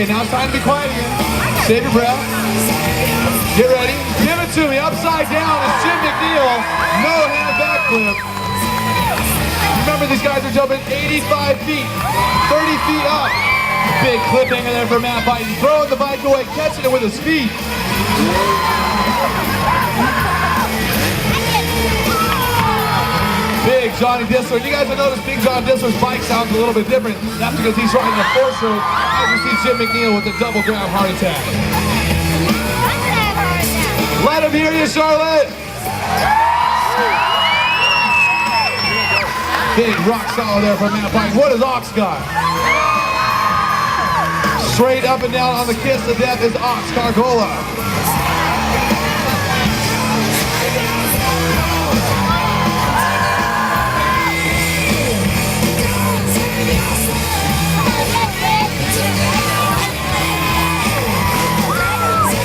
Okay, now it's time to be quiet again. Save your breath. Get ready. Give it to me. Upside down is Jim McNeil. No hand backflip. Remember, these guys are jumping 85 feet, 30 feet up. Big cliffhanger there for Matt Biden. Throwing the bike away, catching it with his feet. Big Johnny Dissler. You guys have noticed Big John Dissler's bike sounds a little bit different. That's because he's riding a 4-stroke. As you see Jim McNeil with the double grab heart attack. Let him hear you, Charlotte. Big rock solid there from Matt Biden. What has Ox got? Straight up and down on the kiss of death is Ox Cargola.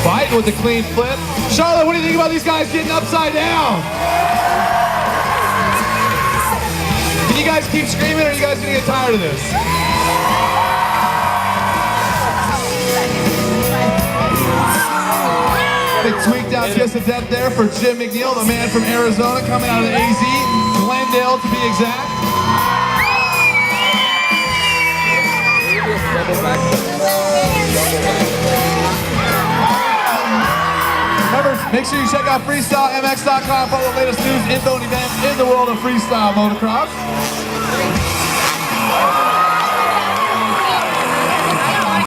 Biden with the clean flip. Charlotte, what do you think about these guys getting upside down? Can you guys keep screaming, or are you guys gonna get tired of this? Big tweaked out kiss of death there for Jim McNeil, the man from Arizona, coming out of the AZ, Glendale to be exact. Remember, make sure you check out freestylemax.com for all the latest news, info, and events in the world of freestyle motocross.